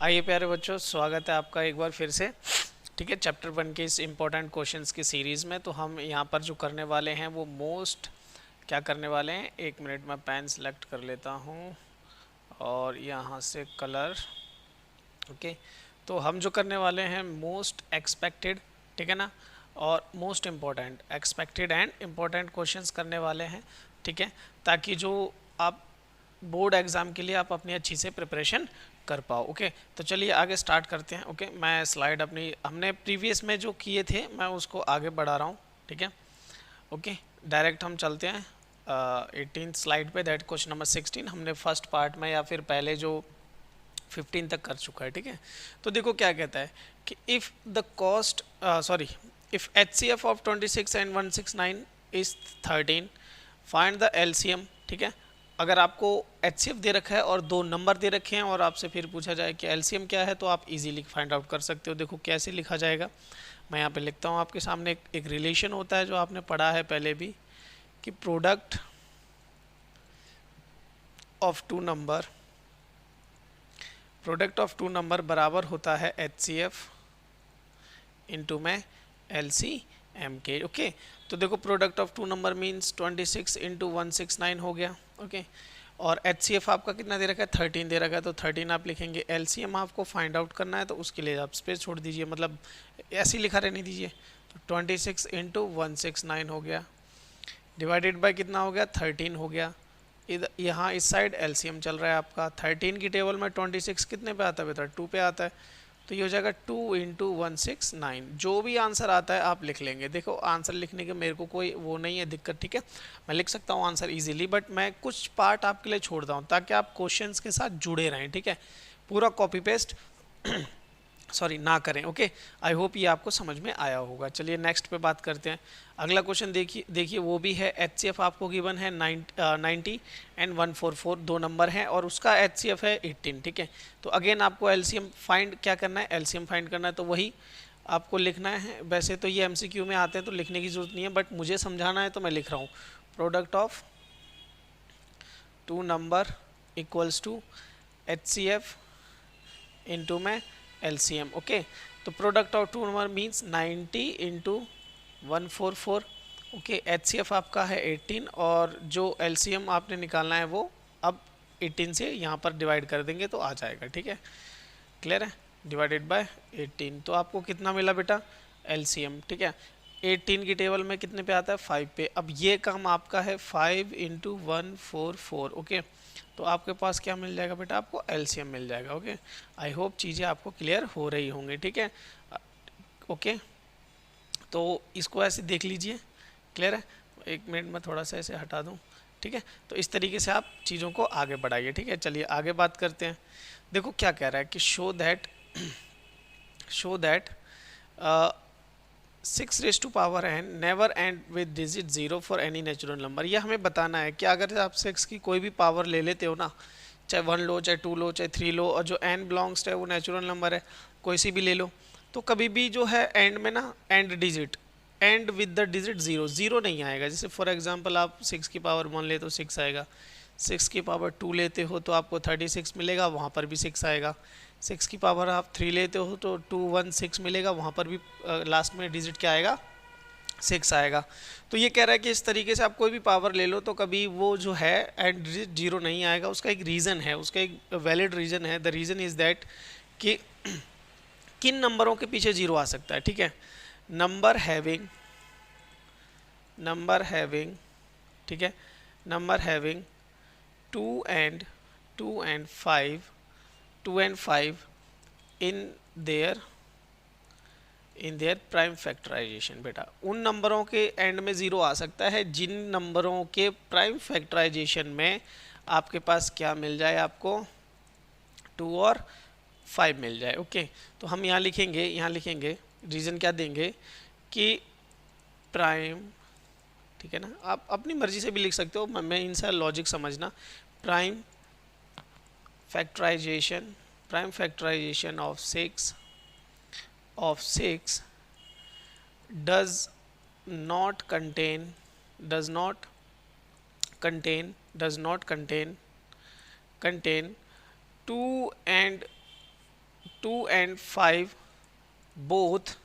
आइए प्यारे बच्चों, स्वागत है आपका एक बार फिर से। ठीक है, चैप्टर 1 के इस इम्पोर्टेंट क्वेश्चंस की सीरीज़ में। तो हम यहाँ पर जो करने वाले हैं वो क्या करने वाले हैं। एक मिनट में पेन सेलेक्ट कर लेता हूँ और यहाँ से कलर। ओके, तो हम जो करने वाले हैं मोस्ट एक्सपेक्टेड, ठीक है ना, और most important, expected and important questions करने वाले हैं। ठीक है, ताकि जो आप बोर्ड एग्ज़ाम के लिए आप अपनी अच्छी से प्रिपरेशन कर पाओ। ओके, तो चलिए आगे स्टार्ट करते हैं। ओके, मैं स्लाइड अपनी हमने प्रीवियस में जो किए थे मैं उसको आगे बढ़ा रहा हूँ। ठीक है, ओके, डायरेक्ट हम चलते हैं 18 स्लाइड पे। दैट क्वेश्चन नंबर 16 हमने फर्स्ट पार्ट में या फिर पहले जो 15 तक कर चुका है। ठीक है, तो देखो क्या कहता है कि if the cost if H C F of 26 and 169 is 13, find the L C M. ठीक है, अगर आपको एच सी एफ दे रखा है और दो नंबर दे रखे हैं और आपसे फिर पूछा जाए कि एल सी एम क्या है, तो आप इजीली फाइंड आउट कर सकते हो। देखो कैसे लिखा जाएगा, मैं यहाँ पे लिखता हूँ आपके सामने। एक रिलेशन होता है जो आपने पढ़ा है पहले भी, कि प्रोडक्ट ऑफ टू नंबर बराबर होता है एच सी एफ इंटू में एल सी एम के। ओके, तो देखो product of two number means 26 into 169 हो गया। ओके, और एच सी एफ आपका कितना दे रखा है, 13 दे रखा है, तो 13 आप लिखेंगे। एल सी एम आपको फाइंड आउट करना है, तो उसके लिए आप स्पेस छोड़ दीजिए, मतलब ऐसे ही लिखा रहने दीजिए। तो 26 इंटू 169 हो गया, डिवाइडेड बाय कितना हो गया, 13 हो गया। इधर यहाँ इस साइड एलसीएम चल रहा है आपका। 13 की टेबल में 26 कितने पे आता है बेटा, 2 पे आता है, तो ये हो जाएगा 2 इंटू 169। जो भी आंसर आता है आप लिख लेंगे। देखो आंसर लिखने के मेरे को कोई वो नहीं है दिक्कत। ठीक है, मैं लिख सकता हूँ आंसर इजीली, बट मैं कुछ पार्ट आपके लिए छोड़ता हूँ ताकि आप क्वेश्चंस के साथ जुड़े रहें। ठीक है, पूरा कॉपी पेस्ट ना करें। ओके, आई होप ये आपको समझ में आया होगा। चलिए नेक्स्ट पे बात करते हैं। अगला क्वेश्चन देखिए वो भी है एच सी एफ आपको गिवन है 90 एंड 144, दो नंबर हैं और उसका एच सी एफ है 18। ठीक है, तो अगेन आपको एल सी एम फाइंड क्या करना है, एल सी एम फाइंड करना है, तो वही आपको लिखना है। वैसे तो ये एम सी क्यू में आते हैं तो लिखने की ज़रूरत नहीं है, बट मुझे समझाना है तो मैं लिख रहा हूँ। Product of two number equals to H C F into में LCM। ओके, तो product of two number means 90 into 144। Okay, HCF आपका है 18 और जो LCM आपने निकालना है वो अब 18 से यहाँ पर डिवाइड कर देंगे तो आ जाएगा। ठीक है, क्लियर है, डिवाइडेड बाय 18, तो आपको कितना मिला बेटा, LCM। ठीक है, 18 की टेबल में कितने पे आता है, 5 पे। अब ये काम आपका है 5 इंटू 144। ओके, तो आपके पास क्या मिल जाएगा बेटा, आपको एलसीएम मिल जाएगा। ओके, आई होप चीज़ें आपको क्लियर हो रही होंगी। ठीक है, ओके, तो इसको ऐसे देख लीजिए, क्लियर है। एक मिनट में थोड़ा सा ऐसे हटा दूँ। ठीक है, तो इस तरीके से आप चीज़ों को आगे बढ़ाइए। ठीक है, चलिए आगे बात करते हैं। देखो क्या कह रहा है कि show that 6 raise to power n never end with digit 0 for any natural number. ये हमें बताना है कि अगर आप 6 की कोई भी पावर ले लेते हो ना, चाहे 1 लो, चाहे 2 लो, चाहे 3 लो, और जो एन बिलोंग्स है वो नेचुरल नंबर है, कोई सी भी ले लो, तो कभी भी जो है एंड में ना एंड विद द डिजिट 0 नहीं आएगा। जैसे फॉर एग्जांपल आप 6 की पावर 1 ले तो 6 आएगा, 6 की पावर 2 लेते हो तो आपको 36 मिलेगा, वहाँ पर भी 6 आएगा। 6 की पावर आप 3 लेते हो तो 216 मिलेगा, वहाँ पर भी लास्ट में डिजिट क्या आएगा, 6 आएगा। तो ये कह रहा है कि इस तरीके से आप कोई भी पावर ले लो तो कभी वो जो है एंड डिजिट 0 नहीं आएगा। उसका एक रीज़न है, उसका एक वैलिड रीज़न है। द रीज़न इज़ दैट कि किन नंबरों के पीछे 0 आ सकता है। ठीक है, नंबर हैविंग, ठीक है, number having 2 and 5 in their prime factorization. बेटा उन नंबरों के एंड में 0 आ सकता है जिन नंबरों के प्राइम फैक्टराइजेशन में आपके पास क्या मिल जाए, आपको 2 और 5 मिल जाए। ओके, तो हम यहाँ लिखेंगे रीज़न क्या देंगे कि प्राइम, ठीक है ना, आप अपनी मर्जी से भी लिख सकते हो, मैं इनसा लॉजिक समझना। Prime factorization of 6 does not contain 2 and 2 and 5 both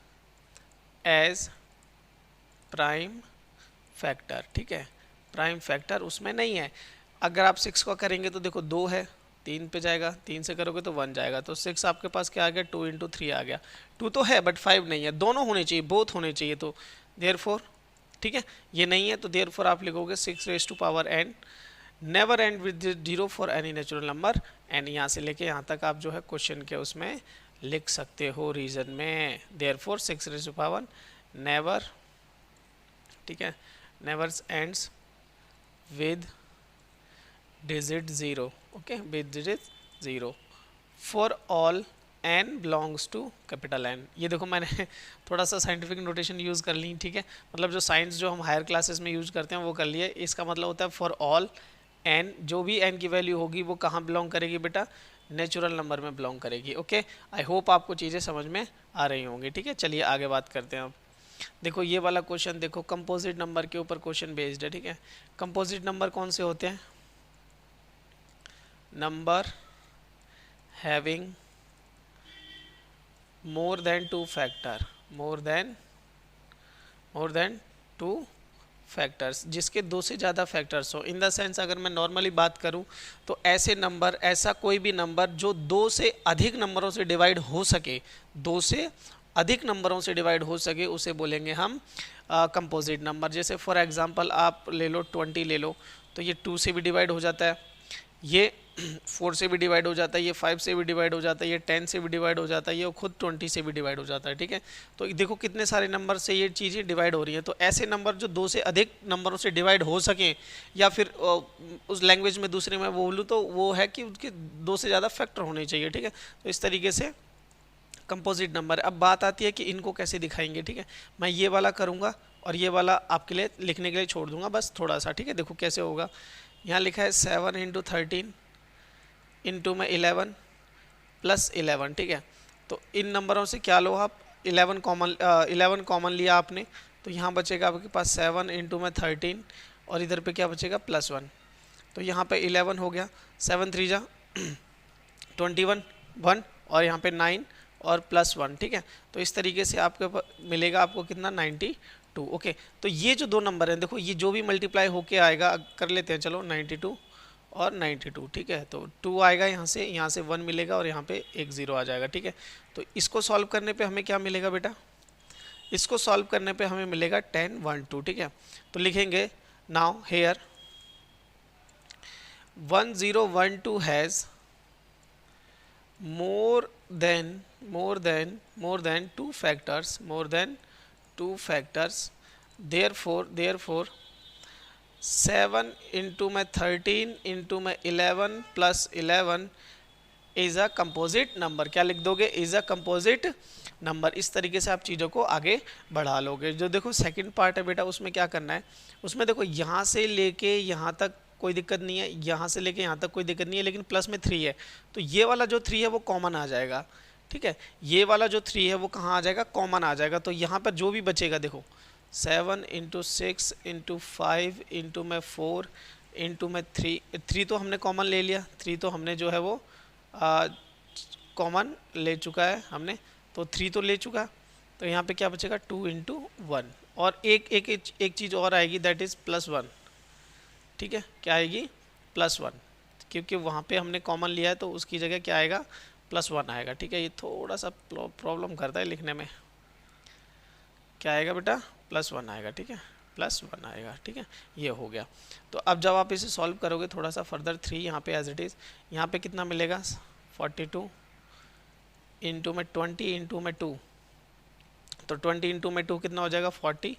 as prime factor, ठीक है, प्राइम फैक्टर उसमें नहीं है। अगर आप 6 का करेंगे तो देखो 2 है, 3 पे जाएगा, 3 से करोगे तो 1 जाएगा, तो 6 आपके पास क्या आ गया, 2 इंटू 3 आ गया। 2 तो है बट 5 नहीं है, दोनों होने चाहिए, बोथ होने चाहिए, तो देयरफॉर, ठीक है, ये नहीं है तो देयरफॉर आप लिखोगे 6 raise to power n, never end with 0 for any natural number, and यहाँ से लेके यहाँ तक आप जो है क्वेश्चन के उसमें लिख सकते हो रीजन में। Therefore 6 raise to power never, ठीक है, never ends with digit 0, okay, with digit 0 for all n belongs to capital N। ये देखो मैंने थोड़ा सा साइंटिफिक नोटेशन यूज़ कर ली, ठीक है, मतलब जो साइंस जो हम हायर क्लासेस में यूज़ करते हैं वो कर लिए। इसका मतलब होता है फॉर ऑल n, जो भी n की वैल्यू होगी वो कहाँ बिलोंग करेगी बेटा, नेचुरल नंबर में बिलोंग करेगी। ओके, आई होप आपको चीज़ें समझ में आ रही होंगी, ठीक है। चलिए आगे बात करते हैं अब। देखो ये वाला क्वेश्चन देखो, कंपोजिट नंबर के ऊपर क्वेश्चन बेस्ड है, ठीक है। कंपोजिट नंबर कौन से होते हैं, number having more than 2 factor, more than 2 factors, जिसके 2 से ज़्यादा फैक्टर्स हो। इन द सेंस अगर मैं नॉर्मली बात करूं तो ऐसे नंबर, ऐसा कोई भी नंबर जो 2 से अधिक नंबरों से डिवाइड हो सके, 2 से अधिक नंबरों से डिवाइड हो सके, उसे बोलेंगे हम कंपोजिट नंबर। जैसे फॉर एग्जांपल आप ले लो 20 ले लो, तो ये 2 से भी डिवाइड हो जाता है, ये 4 से भी डिवाइड हो जाता है, ये 5 से भी डिवाइड हो जाता है, ये 10 से भी डिवाइड हो जाता है, ये खुद 20 से भी डिवाइड हो जाता है, ठीक है। तो देखो कितने सारे नंबर से ये चीज़ें डिवाइड हो रही हैं। तो ऐसे नंबर जो 2 से अधिक नंबरों से डिवाइड हो सकें, या फिर उस लैंग्वेज में दूसरे में बोलूँ तो वो है कि उसके 2 से ज़्यादा फैक्टर होने चाहिए, ठीक है। तो इस तरीके से कंपोजिट नंबर। अब बात आती है कि इनको कैसे दिखाएंगे, ठीक है। मैं ये वाला करूँगा और ये वाला आपके लिए लिखने के लिए छोड़ दूंगा बस थोड़ा सा, ठीक है। देखो कैसे होगा, यहाँ लिखा है 7 इंटू 13 इंटू में 11 प्लस 11, ठीक है। तो इन नंबरों से क्या लो आप, 11 कॉमन लिया आपने, तो यहाँ बचेगा आपके पास 7 इंटू में 13 और इधर पे क्या बचेगा +1, तो यहाँ पे 11 हो गया, 7 3 जा 21 1 और यहाँ पे 9 और +1, ठीक है। तो इस तरीके से आपको मिलेगा, आपको कितना 92। ओके, तो ये जो 2 नंबर हैं देखो, ये जो भी मल्टीप्लाई होके आएगा, कर लेते हैं चलो 92 और 92, ठीक है। तो 2 आएगा यहाँ से 1 मिलेगा और यहाँ पे एक 0 आ जाएगा, ठीक है। तो इसको सॉल्व करने पे हमें क्या मिलेगा बेटा, इसको सॉल्व करने पे हमें मिलेगा 10 1 2, ठीक है। तो लिखेंगे now here 1012 has more than 2 factors, therefore 7 into में 13 into में 11 plus 11 is a composite number. क्या लिख दोगे, इज़ अ कंपोजिट नंबर। इस तरीके से आप चीज़ों को आगे बढ़ा लोगे। जो देखो सेकंड पार्ट है बेटा, उसमें क्या करना है, उसमें देखो यहाँ से लेके यहाँ तक कोई दिक्कत नहीं है, यहाँ से लेके यहाँ तक कोई दिक्कत नहीं है, लेकिन प्लस में 3 है, तो ये वाला जो 3 है वो कॉमन आ जाएगा, ठीक है। ये वाला जो 3 है वो कहाँ आ जाएगा, कॉमन आ जाएगा। तो यहाँ पर जो भी बचेगा देखो 7 इंटू 6 इंटू 5 इंटू में 4 इंटू में 3 तो हमने कॉमन ले लिया, 3 तो हमने जो है वो कॉमन ले चुका है हमने, तो 3 तो ले चुका। तो यहाँ पे क्या बचेगा 2 इंटू 1 और एक चीज़ और आएगी, दैट इज़ +1, ठीक है। क्या आएगी +1, क्योंकि वहाँ पे हमने कॉमन लिया है तो उसकी जगह क्या आएगा +1 आएगा, ठीक है। ये थोड़ा सा प्रॉब्लम करता है लिखने में, क्या आएगा बेटा +1 आएगा, ठीक है, +1 आएगा, ठीक है। ये हो गया। तो अब जब आप इसे सॉल्व करोगे थोड़ा सा फर्दर 3 यहाँ पे एज इट इज़, यहाँ पे कितना मिलेगा 42 इंटू में 20 इंटू में 2, तो 20 इंटू में 2 कितना हो जाएगा 40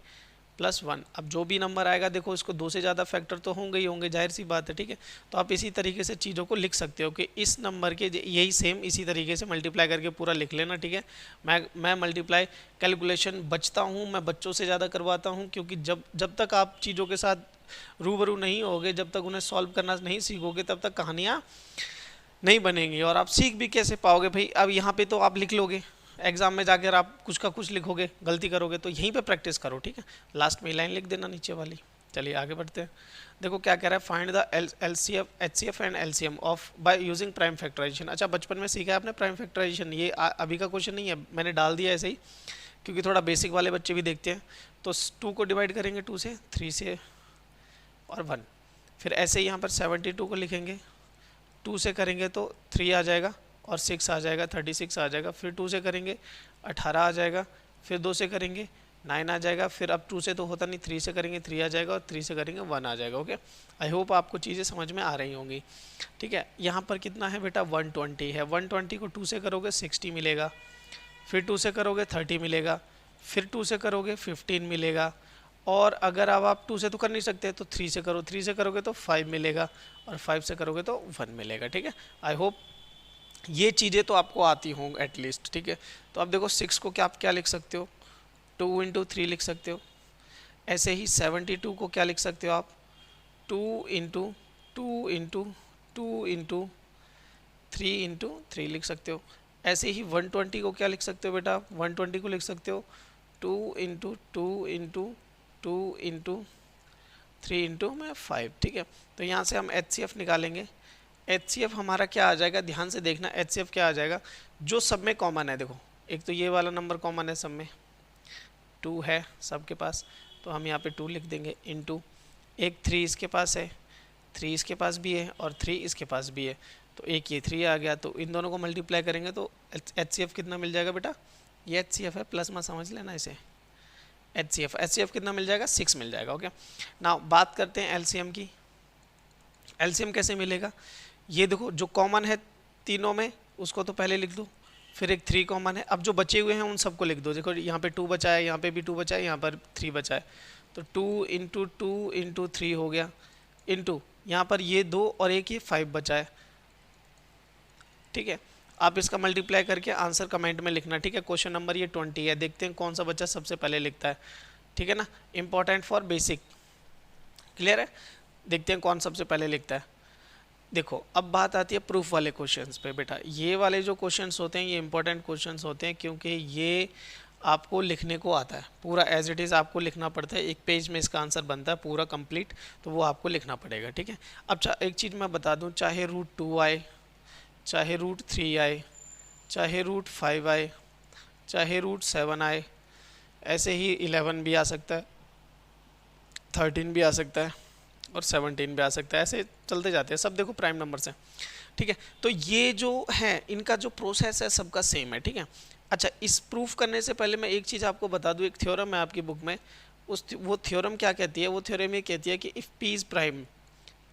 +1। अब जो भी नंबर आएगा देखो इसको 2 से ज़्यादा फैक्टर तो होंगे ही होंगे, जाहिर सी बात है, ठीक है। तो आप इसी तरीके से चीज़ों को लिख सकते हो कि इस नंबर के यही सेम इसी तरीके से मल्टीप्लाई करके पूरा लिख लेना, ठीक है। मैं मल्टीप्लाई कैलकुलेशन बचता हूँ, मैं बच्चों से ज़्यादा करवाता हूँ, क्योंकि जब तक आप चीज़ों के साथ रूबरू नहीं होगे, जब तक उन्हें सॉल्व करना नहीं सीखोगे, तब तक कहानियाँ नहीं बनेंगी और आप सीख भी कैसे पाओगे भाई। अब यहाँ पे तो आप लिख लोगे, एग्जाम में जाकर आप कुछ का कुछ लिखोगे, गलती करोगे, तो यहीं पे प्रैक्टिस करो, ठीक है। लास्ट में लाइन लिख देना नीचे वाली, चलिए आगे बढ़ते हैं। देखो क्या कह रहा है, find the HCF and LCM of by using prime factorization. अच्छा बचपन में सीखा है आपने प्राइम फैक्टराइजेशन, ये अभी का क्वेश्चन नहीं है, मैंने डाल दिया ऐसे ही क्योंकि थोड़ा बेसिक वाले बच्चे भी देखते हैं। तो 2 को डिवाइड करेंगे 2 से, 3 से और 1, फिर ऐसे ही यहाँ पर 72 को लिखेंगे, 2 से करेंगे तो 3 आ जाएगा और 6 आ जाएगा, 36 आ जाएगा, फिर 2 से करेंगे 18 आ जाएगा, फिर 2 से करेंगे 9 आ जाएगा, फिर अब 2 से तो होता नहीं, 3 से करेंगे 3 आ जाएगा और 3 से करेंगे 1 आ जाएगा। ओके, आई होप आपको चीज़ें समझ में आ रही होंगी। ठीक है, यहाँ पर कितना है बेटा 120 है, 120 को 2 से करोगे 60 मिलेगा, फिर 2 से करोगे 30 मिलेगा, फिर 2 से करोगे 15 मिलेगा, और अगर अब आप 2 से तो कर नहीं सकते तो 3 से करो, 3 से करोगे तो 5 मिलेगा और 5 से करोगे तो 1 मिलेगा। ठीक है, आई होप ये चीज़ें तो आपको आती हों एटलीस्ट। ठीक है, तो अब देखो 6 को क्या आप क्या लिख सकते हो, 2 इंटू 3 लिख सकते हो। ऐसे ही 72 को क्या लिख सकते हो आप, 2 इंटू 2 इंटू 2 इंटू 3 इंटू 3 लिख सकते हो। ऐसे ही 120 को क्या लिख सकते हो बेटा, 120 को लिख सकते हो 2 इंटू 2 इंटू 2 इंटू 3 इंटू में 5। ठीक है, तो यहाँ से हम HCF निकालेंगे। HCF हमारा क्या आ जाएगा, ध्यान से देखना, HCF क्या आ जाएगा जो सब में कॉमन है। देखो एक तो ये वाला नंबर कॉमन है सब में, 2 है सबके पास, तो हम यहाँ पे 2 लिख देंगे, इंटू एक 3 इसके पास है, 3 इसके पास भी है और 3 इसके पास भी है, तो एक ये 3 आ गया, तो इन दोनों को मल्टीप्लाई करेंगे तो HCF कितना मिल जाएगा बेटा, ये HCF है, प्लस में समझ लेना इसे, HCF कितना मिल जाएगा, 6 मिल जाएगा। ओके, नाउ बात करते हैं LCM की। LCM कैसे मिलेगा, ये देखो जो कॉमन है तीनों में उसको तो पहले लिख दो, फिर एक 3 कॉमन है, अब जो बचे हुए हैं उन सबको लिख दो। देखो यहाँ पे 2 बचा है, यहाँ पे भी 2 बचा है, यहाँ पर 3 बचा है, तो 2 इंटू 2 इंटू 3 हो गया, इंटू यहाँ पर ये 2 और एक ये 5 बचा है। ठीक है, आप इसका मल्टीप्लाई करके आंसर कमेंट में लिखना। ठीक है, क्वेश्चन नंबर ये 20 है, देखते हैं कौन सा बच्चा सबसे पहले लिखता है। ठीक है ना, इंपॉर्टेंट फॉर बेसिक, क्लियर है, देखते हैं कौन सबसे पहले लिखता है। देखो अब बात आती है प्रूफ वाले क्वेश्चंस पे। बेटा ये वाले जो क्वेश्चंस होते हैं ये इंपॉर्टेंट क्वेश्चंस होते हैं, क्योंकि ये आपको लिखने को आता है पूरा एज इट इज़, आपको लिखना पड़ता है, एक पेज में इसका आंसर बनता है पूरा कंप्लीट, तो वो आपको लिखना पड़ेगा। ठीक है, अब एक चीज़ मैं बता दूं, चाहे √2 आए, चाहे √3 आए, चाहे √5 आए, चाहे √7 आए, ऐसे ही 11 भी आ सकता है, 13 भी आ सकता है और 17 भी आ सकता है, ऐसे चलते जाते हैं सब। देखो प्राइम नंबर से। ठीक है, तो ये जो है इनका जो प्रोसेस है सबका सेम है। ठीक है, अच्छा इस प्रूफ करने से पहले मैं एक चीज़ आपको बता दूं, एक थ्योरम है आपकी बुक में, वो थ्योरम क्या कहती है, वो थ्योरम ये कहती है कि if P is prime,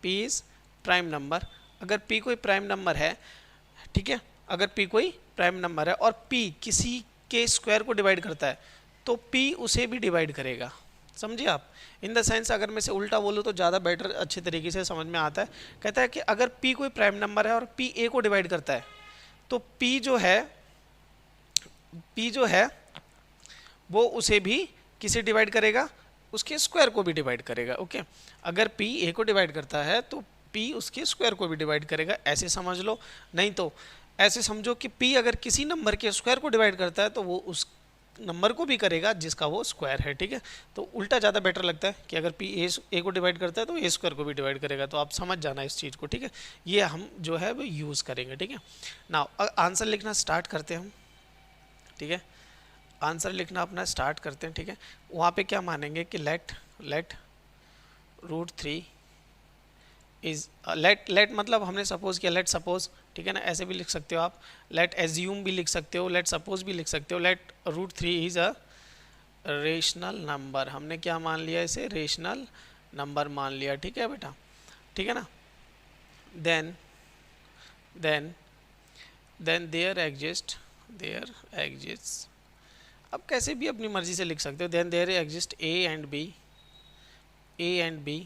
P is prime number, अगर P कोई प्राइम नंबर है, ठीक है, अगर P कोई प्राइम नंबर है और P किसी के स्क्वायर को डिवाइड करता है तो P उसे भी डिवाइड करेगा। समझिए आप, इन द सेंस अगर मैं से उल्टा बोलूँ तो ज़्यादा बेटर अच्छे तरीके से समझ में आता है। कहता है कि अगर P कोई प्राइम नंबर है और P A को डिवाइड करता है तो P जो है वो उसे भी किसे डिवाइड करेगा, उसके स्क्वायर को भी डिवाइड करेगा। ओके, अगर P A को डिवाइड करता है तो P उसके स्क्वायर को भी डिवाइड करेगा, ऐसे समझ लो। नहीं तो ऐसे समझो कि P अगर किसी नंबर के स्क्वायर को डिवाइड करता है तो वो उस नंबर को भी करेगा जिसका वो स्क्वायर है। ठीक है, तो उल्टा ज़्यादा बेटर लगता है कि अगर P A को डिवाइड करता है तो A स्क्वायर को भी डिवाइड करेगा, तो आप समझ जाना इस चीज़ को। ठीक है, ये हम जो है वो यूज़ करेंगे। ठीक है, नाउ आंसर लिखना स्टार्ट करते हैं हम। ठीक है, आंसर लिखना अपना स्टार्ट करते हैं। ठीक है, वहाँ पे क्या मानेंगे कि लेट √3 इज लेट मतलब हमने सपोज किया, लेट सपोज। ठीक है ना, ऐसे भी लिख सकते हो आप, लेट एज्यूम भी लिख सकते हो, लेट सपोज भी लिख सकते हो। Let √3 is a rational number, हमने क्या मान लिया, इसे रेशनल नंबर मान लिया। ठीक है बेटा, ठीक है ना। देन देयर एग्जिस्ट, अब कैसे भी अपनी मर्जी से लिख सकते हो। Then there exist A and B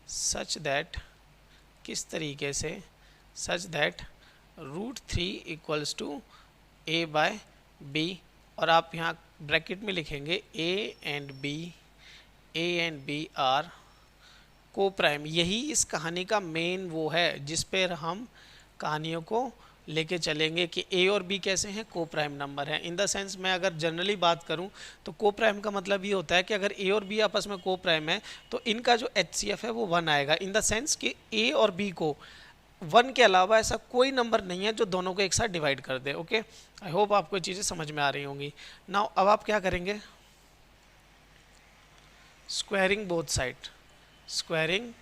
such that, किस तरीके से, such that √3 equals to A/B, और आप यहाँ ब्रैकेट में लिखेंगे A एंड B आर को प्राइम। यही इस कहानी का मेन वो है जिस पर हम कहानियों को लेके चलेंगे कि ए और बी कैसे हैं, को प्राइम नंबर हैं। इन द सेंस मैं अगर जनरली बात करूं तो को प्राइम का मतलब ये होता है कि अगर ए और बी आपस में को प्राइम है तो इनका जो HCF है वो 1 आएगा। इन द सेंस कि ए और बी को 1 के अलावा ऐसा कोई नंबर नहीं है जो दोनों को एक साथ डिवाइड कर दे। ओके, आई होप आपको चीज़ें समझ में आ रही होंगी। नाउ अब आप क्या करेंगे, squaring both side, squaring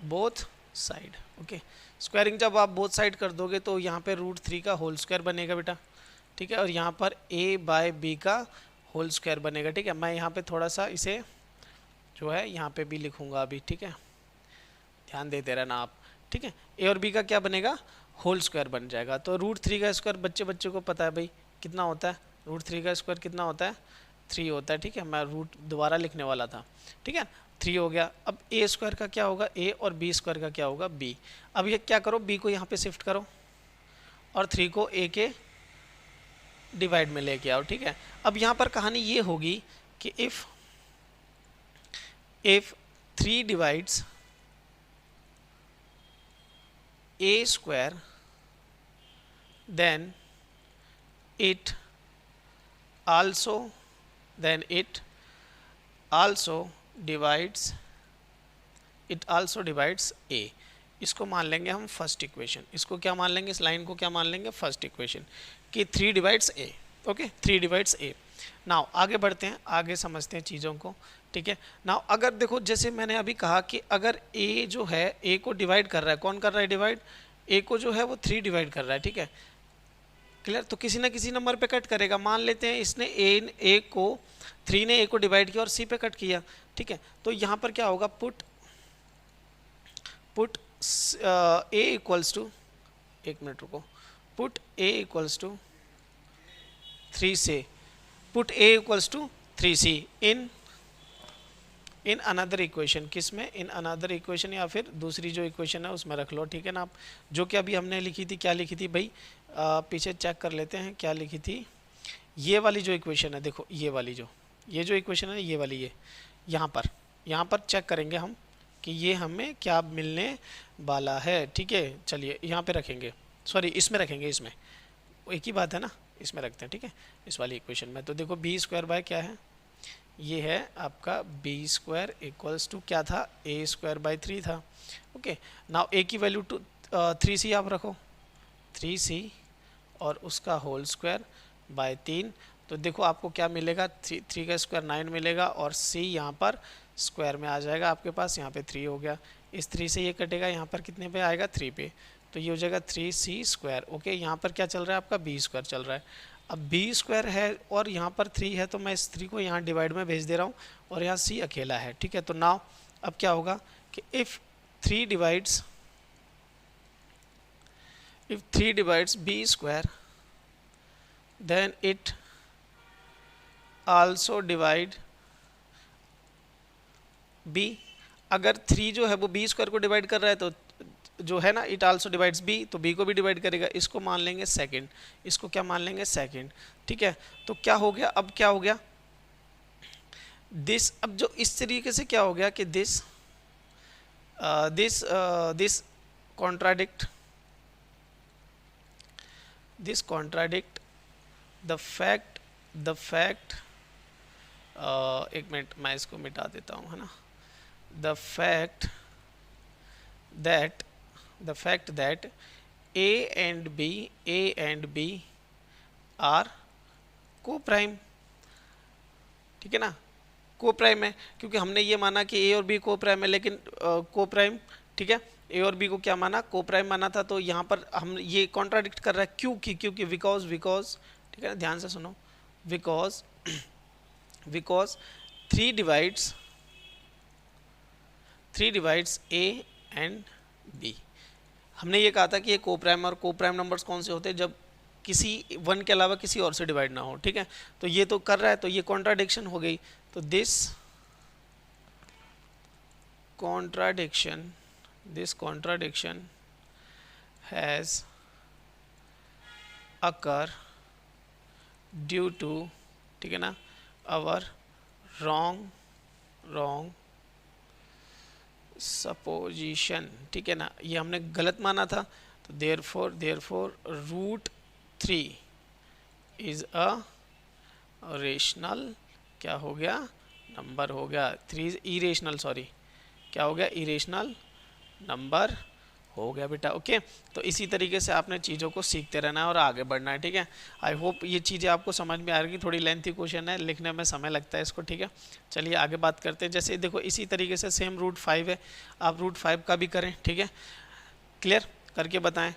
both side. Okay, squaring जब आप बोथ साइड कर दोगे तो यहाँ पे √3 का होल स्क्वायर बनेगा बेटा, ठीक है, और यहाँ पर a/b का होल स्क्वायर बनेगा। ठीक है, मैं यहाँ पे थोड़ा सा इसे जो है यहाँ पे भी लिखूँगा अभी, ठीक है, ध्यान देते रहना आप। ठीक है, a और b का क्या बनेगा, होल स्क्वायर बन जाएगा। तो √3 का स्क्वायर बच्चे को पता है भाई कितना होता है, √3 का स्क्वायर कितना होता है, 3 होता है। ठीक है, मैं रूट दोबारा लिखने वाला था। ठीक है, 3 हो गया। अब a स्क्वायर का क्या होगा, a, और b स्क्वायर का क्या होगा, b। अब ये क्या करो, b को यहाँ पे शिफ्ट करो और 3 को a के डिवाइड में लेके आओ। ठीक है, अब यहाँ पर कहानी ये होगी कि if 3 divides a square then it also divides a। इसको मान लेंगे हम फर्स्ट इक्वेशन। इसको क्या मान लेंगे, इस लाइन को क्या मान लेंगे, फर्स्ट इक्वेशन कि 3 divides a। Okay, 3 divides a। Now आगे बढ़ते हैं, आगे समझते हैं चीज़ों को। ठीक है, नाउ अगर देखो जैसे मैंने अभी कहा कि अगर a जो है a को डिवाइड कर रहा है, कौन कर रहा है डिवाइड, a को जो है वो 3 डिवाइड कर रहा है। ठीक है, क्लियर, तो किसी ना किसी नंबर पे कट करेगा। मान लेते हैं इसने a को 3 ने a को डिवाइड किया और c पे कट किया। ठीक है, तो यहाँ पर क्या होगा, पुट a इक्वल्स टू, एक मिनट रुको, put a equals to 3c, put a equals to 3c in another equation. किस में, इन अनदर इक्वेशन, या फिर दूसरी जो इक्वेशन है उसमें रख लो। ठीक है ना, आप जो कि अभी हमने लिखी थी, क्या लिखी थी भाई, पीछे चेक कर लेते हैं क्या लिखी थी। ये वाली जो इक्वेशन है, देखो ये वाली ये जो इक्वेशन है, ये वाली, ये यहाँ पर चेक करेंगे हम कि ये हमें क्या मिलने वाला है। ठीक है, चलिए यहाँ पे रखेंगे, सॉरी इसमें रखेंगे, इसमें एक ही बात है ना, इसमें रखते हैं। ठीक है, इस वाली इक्वेशन में। तो देखो b स्क्वायर बाय क्या है, ये है आपका b स्क्वायर इक्वल्स टू क्या था, a स्क्वायर बाई 3 था। ओके, नाउ a की वैल्यू 3c आप रखो, 3c और उसका होल स्क्वायर बाय 3। तो देखो आपको क्या मिलेगा, 3 का स्क्वायर 9 मिलेगा और c यहाँ पर स्क्वायर में आ जाएगा आपके पास, यहाँ पे 3 हो गया। इस 3 से ये कटेगा, यहाँ पर कितने पे आएगा, 3 पे, तो ये हो जाएगा 3c स्क्वायर। ओके, यहाँ पर क्या चल रहा है आपका, b स्क्वायर चल रहा है। अब b स्क्वायर है और यहाँ पर 3 है, तो मैं इस 3 को यहाँ डिवाइड में भेज दे रहा हूँ और यहाँ c अकेला है। ठीक है, तो नाउ अब क्या होगा कि if 3 divides b square then it also divide b। अगर 3 जो है वो b स्क्वायर को डिवाइड कर रहा है तो जो है ना, इट आल्सो डिवाइड्स b, तो b को भी डिवाइड करेगा। इसको मान लेंगे सेकंड, इसको क्या मान लेंगे, सेकंड। ठीक है, तो क्या हो गया, अब क्या हो गया, दिस, अब जो इस तरीके से क्या हो गया कि दिस कॉन्ट्राडिक्ट द फैक्ट एक मिनट मैं इसको मिटा देता हूँ, है ना, the fact that a and b are coprime. ठीक है ना, को प्राइम है क्योंकि हमने ये माना कि a और b को प्राइम है, लेकिन को प्राइम, ठीक है, a और b को क्या माना, को प्राइम माना था। तो यहाँ पर हम ये कॉन्ट्राडिक्ट कर रहा है क्योंकि बिकॉज, ठीक है ना, ध्यान से सुनो, because 3 divides a and b। हमने ये कहा था कि ये को प्राइम और को प्राइम नंबर्स कौन से होते हैं, जब किसी 1 के अलावा किसी और से डिवाइड ना हो। ठीक है, तो ये तो कर रहा है, तो ये कॉन्ट्राडिक्शन हो गई। तो this contradiction has occur due to, ठीक है ना, आवर रॉन्ग सपोजिशन। ठीक है ना, ये हमने गलत माना था, तो therefore root 3 is a rational, क्या हो गया, नंबर हो गया। 3 इरेशनल, सॉरी क्या हो गया, इरेशनल नंबर हो गया बेटा। ओके, तो इसी तरीके से आपने चीज़ों को सीखते रहना है और आगे बढ़ना है। ठीक है, आई होप ये चीज़ें आपको समझ में आ रही। थोड़ी लेंथी क्वेश्चन है, लिखने में समय लगता है इसको। ठीक है, चलिए आगे बात करते हैं। जैसे देखो इसी तरीके से सेम रूट 5 है, आप रूट 5 का भी करें। ठीक है, क्लियर करके बताएं।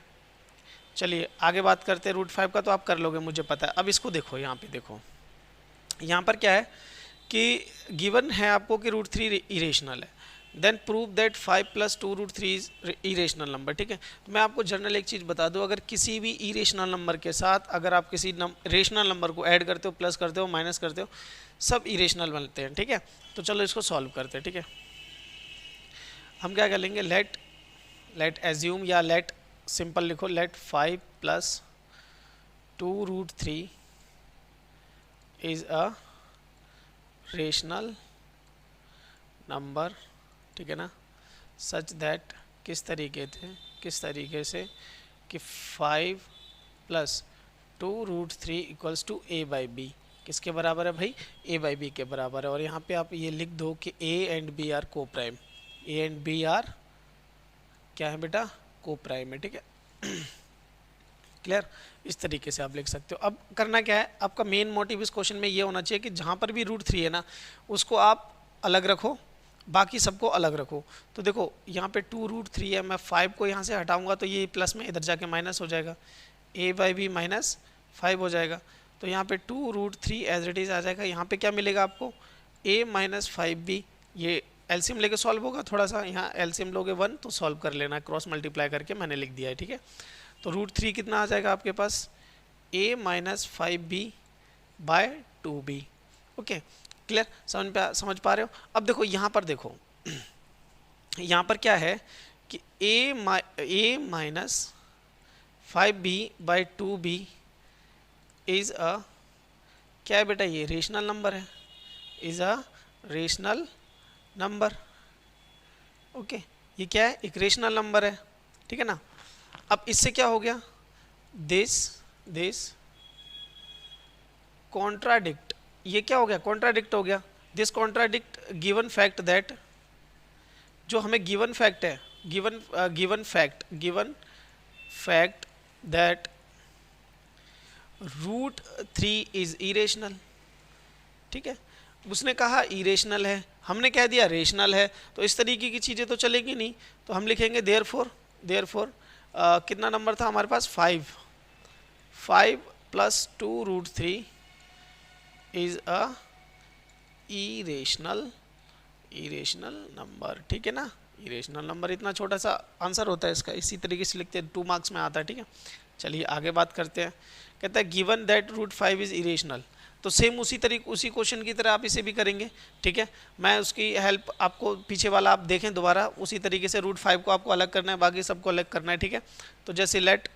चलिए आगे बात करते हैं। रूट 5 का तो आप कर लोगे, मुझे पता है। अब इसको देखो, यहाँ पे देखो, यहाँ पर क्या है कि गिवन है आपको कि रूट 3 इरेशनल है, then prove that 5 + 2 root 3 is irrational number. ठीक है, तो मैं आपको जनरल एक चीज़ बता दूं, अगर किसी भी इरेशनल नंबर के साथ अगर आप किसी रेशनल नंबर को ऐड करते हो, प्लस करते हो, माइनस करते हो, सब इरेशनल बनते हैं। ठीक है, तो चलो इसको सॉल्व करते हैं। ठीक है, हम क्या कर लेंगे, लेट एज्यूम या लेट सिंपल लिखो, let 5 + 2 root 3 is a rational number. ठीक है ना, सच दैट किस तरीके से कि 5 + 2 रूट 3 = a/b। किसके बराबर है भाई, a/b के बराबर है। और यहाँ पे आप ये लिख दो कि a and b are coprime, a and b are क्या है बेटा, को प्राइम है। ठीक है, क्लियर, इस तरीके से आप लिख सकते हो। अब करना क्या है, आपका मेन मोटिव इस क्वेश्चन में ये होना चाहिए कि जहाँ पर भी रूट 3 है ना, उसको आप अलग रखो, बाकी सबको अलग रखो। तो देखो यहाँ पे 2 रूट 3 है, मैं 5 को यहाँ से हटाऊंगा तो ये प्लस में इधर जाके माइनस हो जाएगा, a/b -5 हो जाएगा। तो यहाँ पे 2 रूट 3 एज इट इज़ आ जाएगा। यहाँ पे क्या मिलेगा आपको, a - 5b। ये एलसीएम लेके सॉल्व होगा, थोड़ा सा यहाँ एलसीएम लोगे 1 तो सॉल्व कर लेना, क्रॉस मल्टीप्लाई करके मैंने लिख दिया है। ठीक है, तो रूट 3 कितना आ जाएगा आपके पास, a - 5b/2b। ओके, क्लियर, समझ पा रहे हो। अब देखो यहाँ पर देखो यहाँ पर क्या है कि a - 5b/2b इज अ, क्या है बेटा, ये रेशनल नंबर है, is a rational number. Okay, ये क्या है, एक रेशनल नंबर है। ठीक है ना, अब इससे क्या हो गया, दिस कॉन्ट्राडिक्ट, ये क्या हो गया, कॉन्ट्राडिक्ट हो गया। This contradict given fact that, जो हमें गिवन फैक्ट है, given fact that root 3 is irrational. ठीक है, उसने कहा इरेशनल है, हमने कह दिया रेशनल है, तो इस तरीके की चीज़ें तो चलेगी नहीं। तो हम लिखेंगे देयरफॉर कितना नंबर था हमारे पास, 5 + 2 root 3 is a irrational number. ठीक है ना, इरेशनल नंबर, इतना छोटा सा आंसर होता है इसका, इसी तरीके से लिखते हैं, 2 मार्क्स में आता है। ठीक है, चलिए आगे बात करते हैं। कहता है given that root 5 is irrational, तो सेम उसी क्वेश्चन की तरह आप इसे भी करेंगे। ठीक है, मैं उसकी हेल्प आपको, पीछे वाला आप देखें दोबारा, उसी तरीके से रूट 5 को आपको अलग करना है, बाकी सबको अलग करना है। ठीक है, तो जैसे लेट,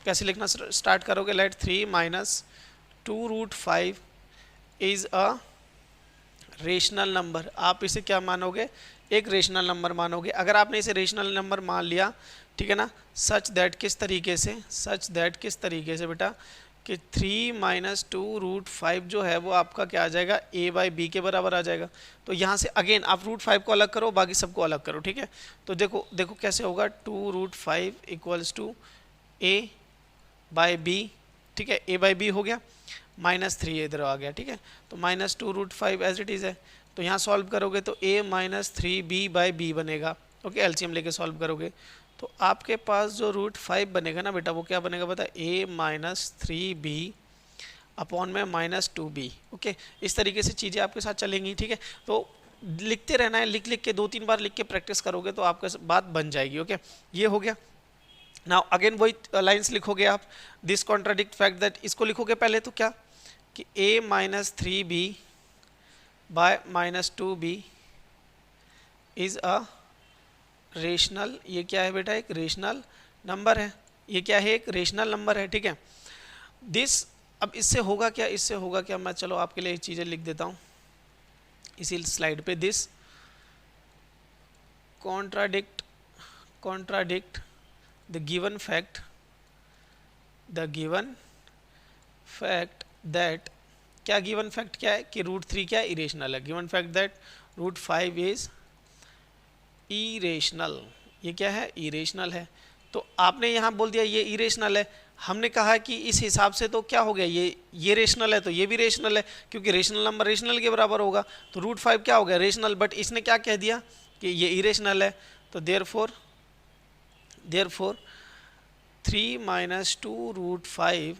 कैसे लिखना स्टार्ट करोगे, let 3 - 2 root 5 is a rational number. आप इसे क्या मानोगे, एक रेशनल नंबर मानोगे। अगर आपने इसे रेशनल नंबर मान लिया, ठीक है ना, सच दैट किस तरीके से बेटा, कि 3 - 2 रूट 5 जो है वो आपका क्या आ जाएगा, a/b के बराबर आ जाएगा। तो यहाँ से अगेन आप रूट 5 को अलग करो, बाकी सबको अलग करो। ठीक है, तो देखो कैसे होगा, 2 रूट 5 = a/b। ठीक है, a/b हो गया, -3 इधर आ गया। ठीक है, तो -2 रूट 5 एज इट इज़ है। तो यहाँ सॉल्व करोगे तो a - 3b/b बनेगा। ओके, एलसीएम लेके सॉल्व करोगे तो आपके पास जो रूट 5 बनेगा ना बेटा, वो क्या बनेगा बता, a - 3b/में -2b। ओके, इस तरीके से चीज़ें आपके साथ चलेंगी। ठीक है, तो लिखते रहना है, लिख के 2-3 बार लिख के प्रैक्टिस करोगे तो आपका बात बन जाएगी। ओके, ये हो गया। नाउ अगेन वही लाइंस लिखोगे आप, दिस कॉन्ट्राडिक्ट फैक्ट दैट, इसको लिखोगे पहले तो क्या कि a - 3b/-2b is a rational, ये क्या है बेटा, एक रेशनल नंबर है। ये क्या है, एक रेशनल नंबर है। ठीक है, दिस, अब इससे होगा क्या, मैं चलो आपके लिए चीज़ें लिख देता हूँ इसी स्लाइड पे। This contradict the given fact that, क्या गिवन फैक्ट क्या है कि रूट 3 क्या इरेशनल है। Given fact that root 5 is irrational, ये क्या है, इरेशनल है। तो आपने यहाँ बोल दिया ये इरेशनल है, हमने कहा कि इस हिसाब से तो क्या हो गया, ये रेशनल है तो ये भी रेशनल है, क्योंकि रेशनल नंबर रेशनल के बराबर होगा। तो रूट 5 क्या हो गया, रेशनल, बट इसने क्या कह दिया कि ये इरेशनल है। तो therefore 3 - 2 root 5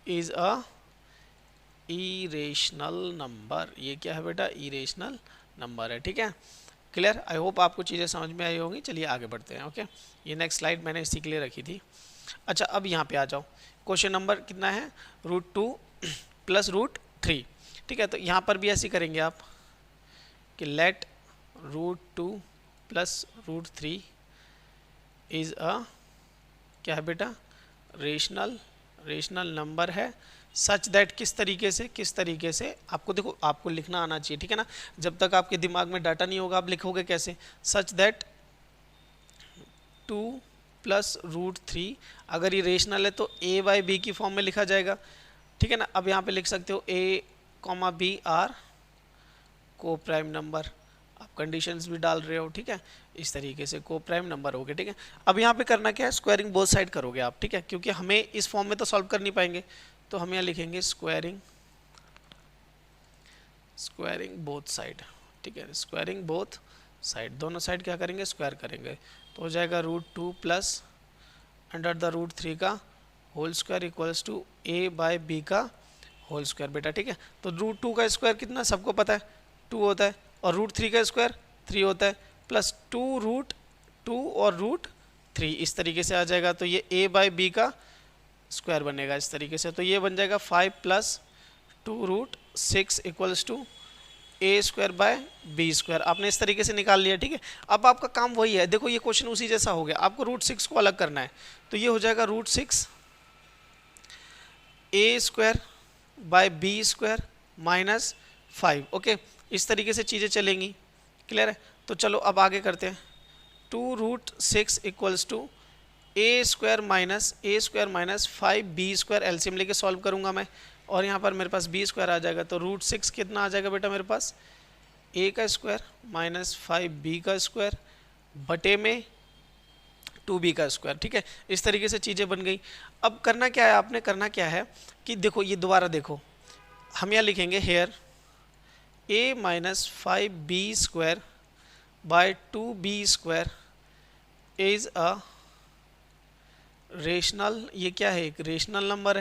is a irrational number. ये क्या है बेटा, इरेशनल नंबर है। ठीक है, क्लियर। आई होप आपको चीज़ें समझ में आई होंगी। चलिए आगे बढ़ते हैं। ओके, ये नेक्स्ट स्लाइड मैंने इसी के लिए रखी थी। अच्छा, अब यहाँ पे आ जाओ। क्वेश्चन नंबर कितना है, रूट 2 प्लस रूट 3। ठीक है, तो यहाँ पर भी ऐसे करेंगे आप कि let root 2 plus root 3 is a, क्या है बेटा, रेशनल नंबर है, सच दैट, किस तरीके से आपको देखो, आपको लिखना आना चाहिए। ठीक है ना, जब तक आपके दिमाग में डाटा नहीं होगा आप लिखोगे कैसे। सच दैट 2 प्लस रूट 3, अगर ये रेशनल है तो a बाई बी की फॉर्म में लिखा जाएगा। ठीक है ना, अब यहाँ पे लिख सकते हो a, b आर को प्राइम नंबर, आप कंडीशंस भी डाल रहे हो। ठीक है, इस तरीके से को प्राइम नंबर हो गए। ठीक है, अब यहाँ पे करना क्या है, स्क्वायरिंग बोथ साइड करोगे आप। ठीक है, क्योंकि हमें इस फॉर्म में तो सॉल्व कर नहीं पाएंगे, तो हम यहाँ लिखेंगे स्क्वायरिंग बोथ साइड। ठीक है, स्क्वायरिंग बोथ साइड, दोनों साइड क्या करेंगे, स्क्वायर करेंगे। तो हो जाएगा root 2 plus under the root 3 का whole square equals to a by b का होल स्क्वायर बेटा। ठीक है, तो रूट 2 का स्क्वायर कितना सबको पता है 2 होता है, और रूट 3 का स्क्वायर 3 होता है, प्लस 2 रूट 2 और रूट 3, इस तरीके से आ जाएगा। तो ये a बाय b का स्क्वायर बनेगा इस तरीके से। तो ये बन जाएगा 5 plus 2 root 6 equals to a square by b square. आपने इस तरीके से निकाल लिया। ठीक है, अब आपका काम वही है, देखो ये क्वेश्चन उसी जैसा हो गया, आपको रूट 6 को अलग करना है। तो ये हो जाएगा root 6 a square by b square minus 5। Okay, इस तरीके से चीज़ें चलेंगी। क्लियर है, तो चलो अब आगे करते हैं। 2 root 6 equals to a square minus 5 b square, LCM लेके सॉल्व करूंगा मैं, और यहाँ पर मेरे पास b स्क्वायर आ जाएगा। तो रूट 6 कितना आ जाएगा बेटा मेरे पास, a का स्क्वायर माइनस 5b का स्क्वायर बटे में 2b का स्क्वायर। ठीक है, इस तरीके से चीज़ें बन गई। अब करना क्या है, आपने करना क्या है कि देखो ये दोबारा देखो, हम यहाँ लिखेंगे here a minus 5b square by 2b square is a rational, ये क्या है, एक रेशनल नंबर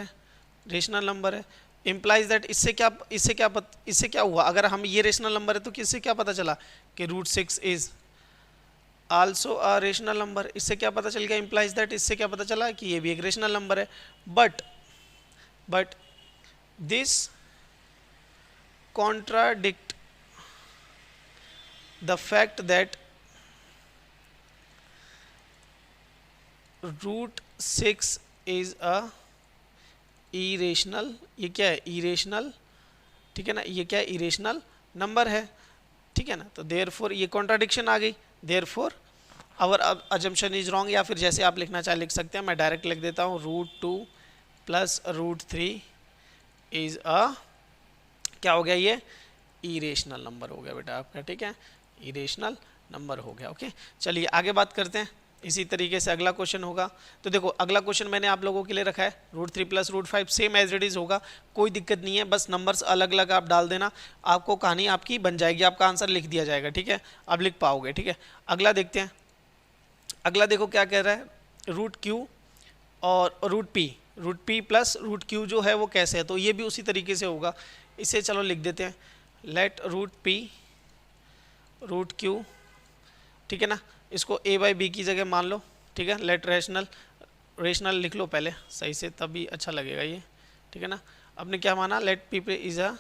है। इम्प्लाइज दैट, इससे क्या हुआ, अगर हम ये रेशनल नंबर है तो किससे क्या पता चला कि root 6 is also a rational number. इससे क्या पता चल गया, इम्प्लाइज दैट, इससे क्या पता चला कि ये भी एक रेशनल नंबर है। But this contradict the fact that root 6 is a irrational, ये क्या है, इरेशनल। ठीक है ना, ये क्या है, इरेशनल नंबर है। ठीक है ना, तो देयरफॉर ये कॉन्ट्राडिक्शन आ गई, therefore our assumption is wrong, या फिर जैसे आप लिखना चाहे लिख सकते हैं, मैं डायरेक्ट लिख देता हूँ root 2 plus root 3 is a, क्या हो गया, ये इरेशनल नंबर हो गया बेटा आपका। ठीक है, इरेशनल नंबर हो गया। ओके, चलिए आगे बात करते हैं। इसी तरीके से अगला क्वेश्चन होगा। तो देखो अगला क्वेश्चन मैंने आप लोगों के लिए रखा है, root 3 plus root 5 same as it is होगा, कोई दिक्कत नहीं है, बस नंबर्स अलग अलग आप डाल देना, आपको कहानी आपकी बन जाएगी, आपका आंसर लिख दिया जाएगा। ठीक है, आप लिख पाओगे। ठीक है, अगला देखते हैं। अगला देखो क्या कह रहा है, रूट क्यू और root p plus root q जो है वो कैसे है, तो ये भी उसी तरीके से होगा। इसे चलो लिख देते हैं, let root p root q. ठीक है ना, इसको a बाई बी की जगह मान लो। ठीक है, लेट रेशनल लिख लो पहले सही से, तभी अच्छा लगेगा ये। ठीक है ना, आपने क्या माना, let p is a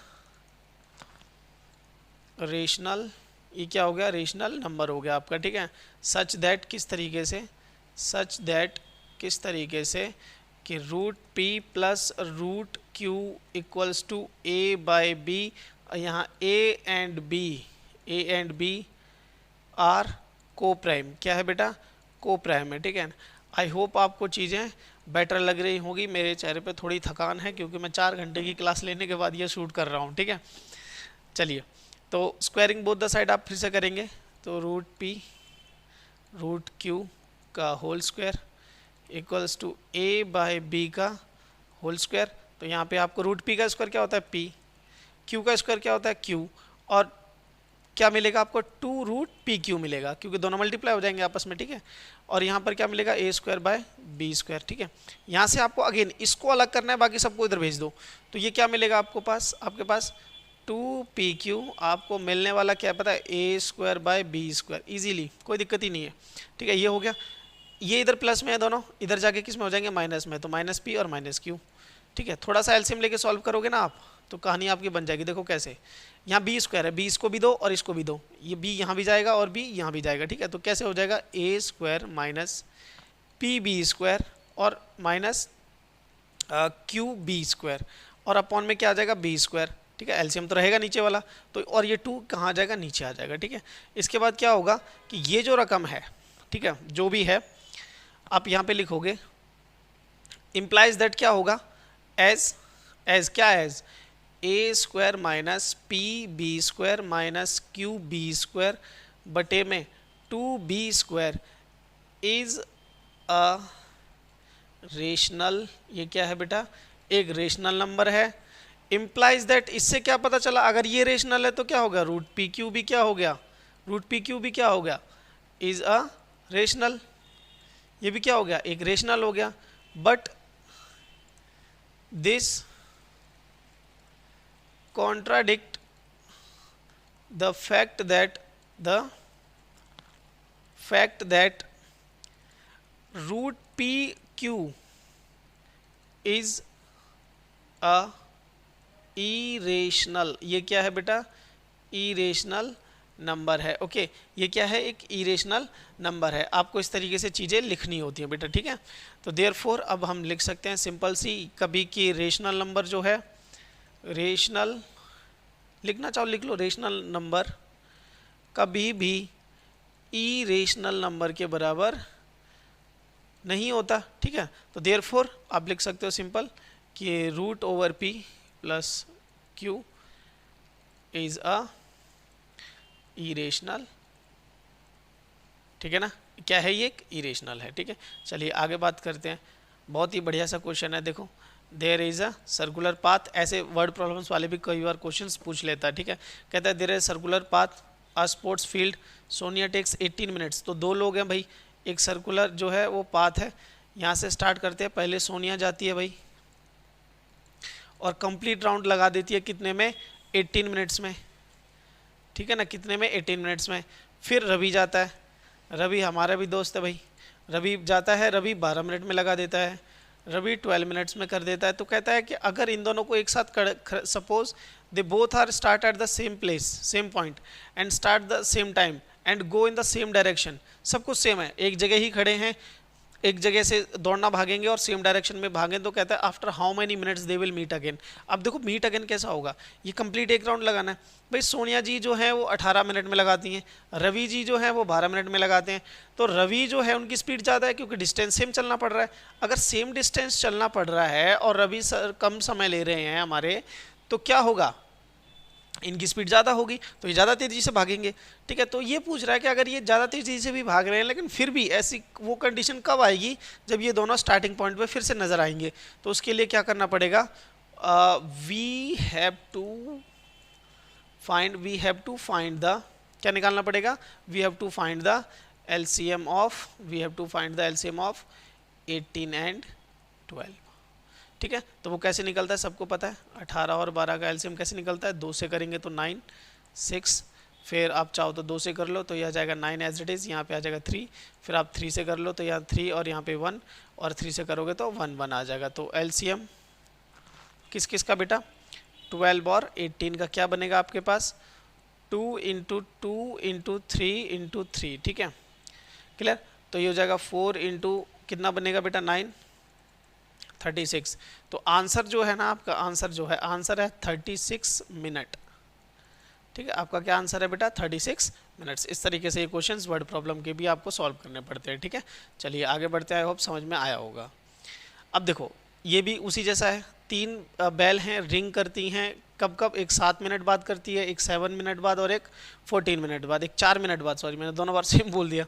rational, ये क्या हो गया, रेशनल नंबर हो गया आपका। ठीक है, सच दैट किस तरीके से कि root p plus root q equals to a by b, यहाँ a and b are coprime, क्या है बेटा, को प्राइम है। ठीक है, आई होप आपको चीज़ें बेटर लग रही होगी। मेरे चेहरे पे थोड़ी थकान है क्योंकि मैं 4 घंटे की क्लास लेने के बाद ये शूट कर रहा हूँ, ठीक है। चलिए, तो स्क्वायरिंग बोथ द साइड आप फिर से करेंगे, तो रूट पी रूट क्यू का whole square equals to a by b का होल स्क्वायर। तो यहाँ पे आपको रूट पी का स्क्वायर क्या होता है पी, क्यू का स्क्वायर क्या होता है क्यू, और क्या मिलेगा आपको 2 रूट पी क्यू मिलेगा क्योंकि दोनों मल्टीप्लाई हो जाएंगे आपस में, ठीक है। और यहाँ पर क्या मिलेगा ए स्क्वायर बाय बी स्क्वायर, ठीक है। यहाँ से आपको अगेन इसको अलग करना है, बाकी सबको इधर भेज दो। तो ये क्या मिलेगा आपको पास, आपके पास 2pq आपको मिलने वाला क्या पता है A square by B square, easily, कोई दिक्कत ही नहीं है, ठीक है। ये हो गया, ये इधर प्लस में है दोनों, इधर जाके किस में हो जाएंगे माइनस में, तो माइनस पी और माइनस क्यू, ठीक है। थोड़ा सा एलसीएम लेके सॉल्व करोगे ना आप तो कहानी आपकी बन जाएगी। देखो कैसे, यहाँ बी स्क्वायर है, बी इसको भी दो और इसको भी दो, ये बी यहाँ भी जाएगा और बी यहाँ भी जाएगा, ठीक है। तो कैसे हो जाएगा A square minus P B square और माइनस क्यू बी स्क्वायर, और अपॉन में क्या आ जाएगा बी स्क्वायर, ठीक है। एलसीएम तो रहेगा नीचे वाला, तो और ये 2 कहाँ आ जाएगा नीचे आ जाएगा, ठीक है। इसके बाद क्या होगा कि ये जो रकम है, ठीक है, जो भी है आप यहाँ पे लिखोगे, इम्प्लाइज दैट क्या होगा एज क्या as a square minus P B square minus Q B square बटे में 2b square is a rational, ये क्या है बेटा एक रेशनल नंबर है। इम्प्लाइज दैट, इससे क्या पता चला अगर ये रेशनल है तो क्या होगा रूट पी क्यू भी क्या हो गया, रूट पी क्यू भी क्या हो गया इज अ रेशनल, ये भी क्या हो गया एक रेशनल हो गया। But this contradict the fact that root pq is a irrational, ये क्या है बेटा irrational नंबर है, ओके। ये क्या है एक इरेशनल नंबर है, आपको इस तरीके से चीज़ें लिखनी होती हैं बेटा, ठीक है। तो देयरफॉर अब हम लिख सकते हैं सिंपल सी, कभी की रेशनल नंबर जो है, रेशनल लिखना चाहो लिख लो, रेशनल नंबर कभी भी इरेशनल नंबर के बराबर नहीं होता, ठीक है। तो देयरफॉर आप लिख सकते हो सिंपल कि root over p plus q is a irrational, ठीक है ना, क्या है ये एक इरेशनल है, ठीक है। चलिए आगे बात करते हैं, बहुत ही बढ़िया सा क्वेश्चन है, देखो there is a circular path, ऐसे वर्ड प्रॉब्लम्स वाले भी कई बार क्वेश्चंस पूछ लेता है, ठीक है। कहता है there is circular path a sports field, Sonia takes 18 minutes, तो 2 लोग हैं भाई, एक सर्कुलर जो है वो पाथ है, यहाँ से स्टार्ट करते हैं, पहले सोनिया जाती है भाई और कंप्लीट राउंड लगा देती है कितने में 18 मिनट्स में, ठीक है ना, कितने में 18 मिनट्स में। फिर रवि जाता है, रवि हमारा भी दोस्त है भाई, रवि जाता है, रवि 12 मिनट में लगा देता है, रवि 12 मिनट्स में कर देता है। तो कहता है कि अगर इन दोनों को एक साथ suppose they both are start at the same place same point and start the same time and go in the same direction, सब कुछ सेम है, एक जगह ही खड़े हैं, एक जगह से दौड़ना भागेंगे और सेम डायरेक्शन में भागें, तो कहता है after how many minutes they will meet again. अब देखो मीट अगेन कैसा होगा, ये कंप्लीट एक राउंड लगाना है भाई। सोनिया जी जो है वो 18 मिनट में लगाती हैं, रवि जी जो है वो 12 मिनट में लगाते हैं। तो रवि जो है उनकी स्पीड ज़्यादा है क्योंकि डिस्टेंस सेम चलना पड़ रहा है। अगर सेम डिस्टेंस चलना पड़ रहा है और रवि कम समय ले रहे हैं हमारे, तो क्या होगा इनकी स्पीड ज़्यादा होगी, तो ये ज़्यादा तेज़ी से भागेंगे, ठीक है। तो ये पूछ रहा है कि अगर ये ज़्यादा तेज़ी से भी भाग रहे हैं लेकिन फिर भी ऐसी वो कंडीशन कब आएगी जब ये दोनों स्टार्टिंग पॉइंट पे फिर से नज़र आएंगे। तो उसके लिए क्या करना पड़ेगा, we have to find the, क्या निकालना पड़ेगा, we have to find the LCM of 18 and 12, ठीक है। तो वो कैसे निकलता है सबको पता है, 18 और 12 का एलसीएम कैसे निकलता है, 2 से करेंगे तो 9, 6, फिर आप चाहो तो 2 से कर लो तो यह आ जाएगा 9 एज इट इज़, यहाँ पे आ जाएगा 3, फिर आप 3 से कर लो तो यहाँ 3 और यहाँ पे 1, और 3 से करोगे तो 1 आ जाएगा। तो एलसीएम किस किस का बेटा, 12 और 18 का क्या बनेगा आपके पास, 2 इंटू 2 इंटू 3 इंटू 3, ठीक है, क्लियर। तो ये हो जाएगा 4 इंटू कितना बनेगा बेटा 9, 36। तो आंसर जो है ना आपका, आंसर है 36 मिनट, ठीक है। आपका क्या आंसर है बेटा 36 मिनट्स। इस तरीके से ये क्वेश्चंस वर्ड प्रॉब्लम के भी आपको सॉल्व करने पड़ते हैं, ठीक है। चलिए आगे बढ़ते हैं, आई होप समझ में आया होगा। अब देखो ये भी उसी जैसा है, 3 बेल हैं, रिंग करती हैं कब कब, एक 7 मिनट बाद करती है, एक 7 मिनट बाद और एक 14 मिनट बाद, एक 4 मिनट बाद, सॉरी मैंने दोनों बार सेम बोल दिया,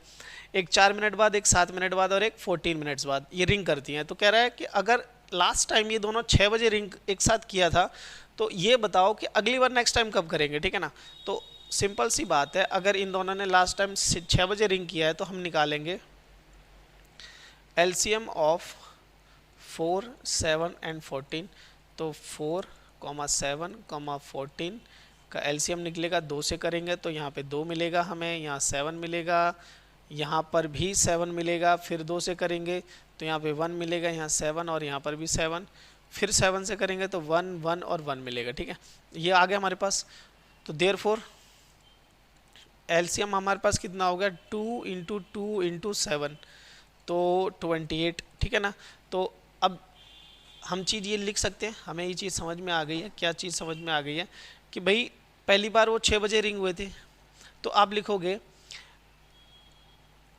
एक 4 मिनट बाद, एक 7 मिनट बाद और एक 14 मिनट्स बाद ये रिंग करती हैं। तो कह रहा है कि अगर लास्ट टाइम ये दोनों 6 बजे रिंग एक साथ किया था तो ये बताओ कि अगली बार नेक्स्ट टाइम कब करेंगे, ठीक है ना। तो सिंपल सी बात है, अगर इन दोनों ने लास्ट टाइम 6 बजे रिंग किया है तो हम निकालेंगे एलसीएम ऑफ 4, 7 एंड 14। तो 4, 7, 14 का एलसीएम निकलेगा, 2 से करेंगे तो यहाँ पे 2 मिलेगा हमें, यहाँ 7 मिलेगा, यहाँ पर भी 7 मिलेगा, फिर 2 से करेंगे तो यहाँ पे 1 मिलेगा, यहाँ 7 और यहाँ पर भी 7, फिर 7 से करेंगे तो 1, 1 और 1 मिलेगा, ठीक है। ये आ गया हमारे पास। तो देयरफॉर एलसीएम हमारे पास कितना हो गया, 2 इंटू 2 इंटू 7 तो 28, ठीक है ना। तो अब हम चीज़ ये लिख सकते हैं, हमें ये चीज़ समझ में आ गई है। क्या चीज़ समझ में आ गई है कि भाई पहली बार वो 6 बजे रिंग हुए थे, तो आप लिखोगे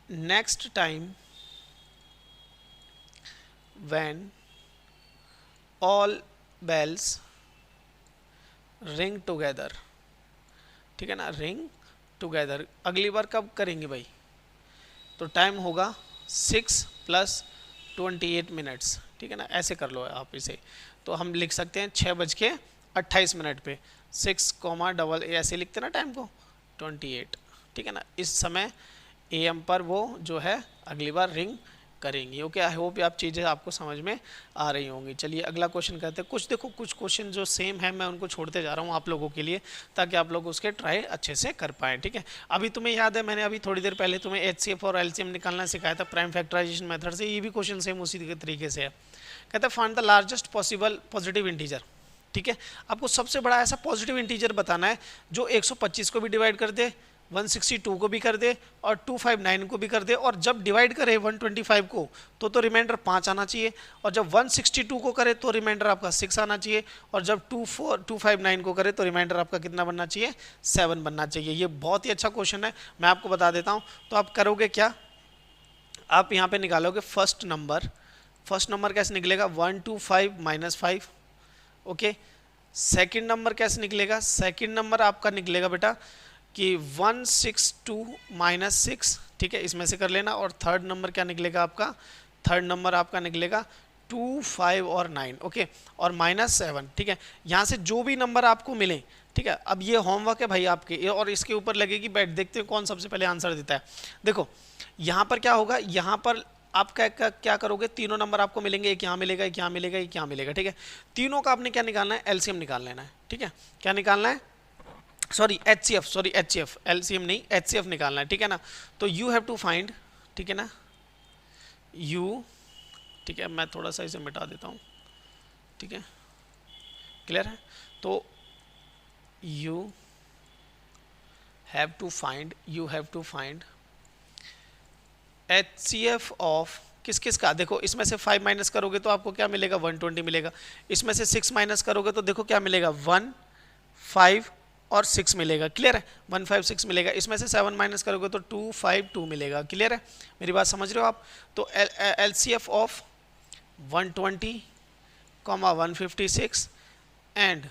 next time when all bells ring together, ठीक है ना, रिंग टुगेदर। अगली बार कब करेंगे भाई, तो टाइम होगा 6 + 28 मिनट्स, ठीक है ना। ऐसे कर लो आप इसे, तो हम लिख सकते हैं 6:28 पे 6, ऐसे लिखते ना टाइम को 28, ठीक है ना। इस समय AM पर वो जो है अगली बार रिंग करेंगी। ओके, आई होप आप चीज़ें आपको समझ में आ रही होंगी। चलिए अगला क्वेश्चन करते हैं। कुछ देखो कुछ क्वेश्चन जो सेम है मैं उनको छोड़ते जा रहा हूँ आप लोगों के लिए, ताकि आप लोग उसके ट्राई अच्छे से कर पाएँ, ठीक है। अभी तुम्हें याद है मैंने अभी थोड़ी देर पहले तुम्हें HCF और LCM निकालना सिखाया था प्राइम फैक्टराइजेशन मेथड से। ये भी क्वेश्चन सेम उसी तरीके से है। कहता है find the largest possible positive integer, ठीक है। आपको सबसे बड़ा ऐसा पॉजिटिव इंटीजर बताना है जो 125 को भी डिवाइड कर दे, 162 को भी कर दे और 259 को भी कर दे, और जब डिवाइड करे 125 को तो रिमाइंडर 5 आना चाहिए, और जब 162 को करे तो रिमाइंडर आपका 6 आना चाहिए, और जब 259 को करे तो रिमाइंडर आपका कितना बनना चाहिए, 7 बनना चाहिए। ये बहुत ही अच्छा क्वेश्चन है, मैं आपको बता देता हूँ। तो आप करोगे क्या, आप यहाँ पे निकालोगे फर्स्ट नंबर कैसे निकलेगा, 125 - 5, ओके। सेकेंड नंबर कैसे निकलेगा, सेकेंड नंबर आपका निकलेगा बेटा कि 162 - 6, ठीक है, इसमें से कर लेना। और थर्ड नंबर क्या निकलेगा आपका, थर्ड नंबर आपका निकलेगा 2, 5 और 9, ओके, और -7, ठीक है। यहाँ से जो भी नंबर आपको मिले, ठीक है। अब ये होमवर्क है भाई आपके, और इसके ऊपर लगेगी बैठ, देखते हैं कौन सबसे पहले आंसर देता है। देखो यहाँ पर क्या होगा, यहाँ पर आप क्या करोगे, तीनों नंबर आपको मिलेंगे, एक यहाँ मिलेगा, एक यहाँ मिलेगा, एक यहाँ मिलेगा, ठीक है। तीनों का आपने क्या निकालना है, एलसीएम निकाल लेना है, ठीक है। क्या निकालना है, HCF, एलसीएम नहीं, HCF निकालना है, ठीक है ना। तो यू हैव टू फाइंड, ठीक है ना, ठीक है, मैं थोड़ा सा इसे मिटा देता हूँ, ठीक है, क्लियर है। तो you have to find HCF of किस का, देखो इसमें से 5 माइनस करोगे तो आपको क्या मिलेगा, 120 मिलेगा। इसमें से 6 माइनस करोगे तो देखो क्या मिलेगा, 1, 5 और 6 मिलेगा, क्लियर है, 156 मिलेगा। इसमें से 7 माइनस करोगे तो 252 मिलेगा, क्लियर है, मेरी बात समझ रहे हो आप। तो LCF ऑफ 120, 156 एंड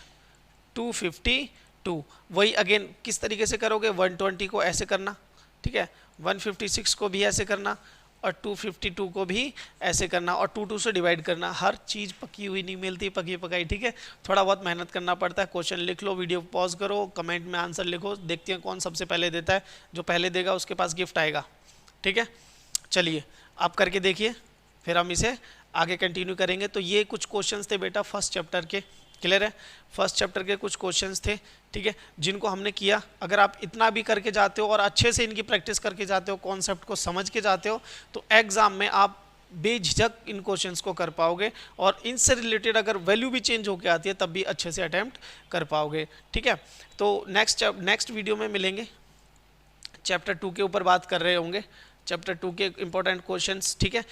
252, वही अगेन किस तरीके से करोगे, 120 को ऐसे करना, ठीक है, 156 को भी ऐसे करना और 252 को भी ऐसे करना, और 2 से डिवाइड करना। हर चीज़ पकी हुई नहीं मिलती, पकी पकाई, ठीक है, थोड़ा बहुत मेहनत करना पड़ता है। क्वेश्चन लिख लो, वीडियो पॉज करो, कमेंट में आंसर लिखो, देखते हैं कौन सबसे पहले देता है। जो पहले देगा उसके पास गिफ्ट आएगा, ठीक है। चलिए आप करके देखिए, फिर हम इसे आगे कंटिन्यू करेंगे। तो ये कुछ क्वेश्चंस थे बेटा फर्स्ट चैप्टर के, क्लियर है, फर्स्ट चैप्टर के कुछ क्वेश्चंस थे, ठीक है, जिनको हमने किया। अगर आप इतना भी करके जाते हो और अच्छे से इनकी प्रैक्टिस करके जाते हो, कॉन्सेप्ट को समझ के जाते हो, तो एग्जाम में आप बेझिझक इन क्वेश्चंस को कर पाओगे, और इनसे रिलेटेड अगर वैल्यू भी चेंज होकर आती है तब भी अच्छे से अटैम्प्ट कर पाओगे, ठीक है। तो नेक्स्ट वीडियो में मिलेंगे, चैप्टर 2 के ऊपर बात कर रहे होंगे। चैप्टर 2 के इंपॉर्टेंट क्वेश्चंस, ठीक है।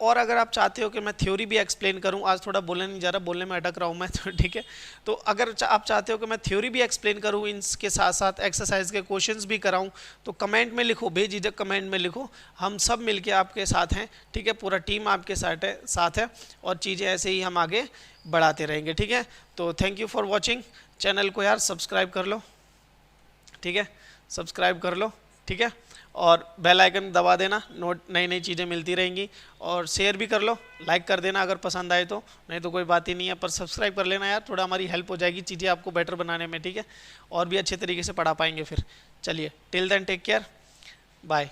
और अगर आप चाहते हो कि मैं थ्योरी भी एक्सप्लेन करूं, आज थोड़ा बोलने नहीं जा रहा, बोलने में अटक रहा हूं मैं तो, ठीक है। तो अगर आप चाहते हो कि मैं थ्योरी भी एक्सप्लेन करूं, इनके साथ साथ एक्सरसाइज के क्वेश्चंस भी कराऊं, तो कमेंट में लिखो, बेझिझक कमेंट में लिखो, हम सब मिलके आपके साथ हैं, ठीक है। पूरा टीम आपके साथ है और चीज़ें ऐसे ही हम आगे बढ़ाते रहेंगे, ठीक है। तो thank you for watching. Channel को यार सब्सक्राइब कर लो, ठीक है, सब्सक्राइब कर लो, ठीक है, और बेल आइकन दबा देना, नई नई चीज़ें मिलती रहेंगी। और शेयर भी कर लो, लाइक कर देना अगर पसंद आए तो, नहीं तो कोई बात ही नहीं है, पर सब्सक्राइब कर लेना यार, थोड़ा हमारी हेल्प हो जाएगी चीज़ें आपको बेटर बनाने में, ठीक है, और भी अच्छे तरीके से पढ़ा पाएंगे फिर। चलिए, till then take care, bye.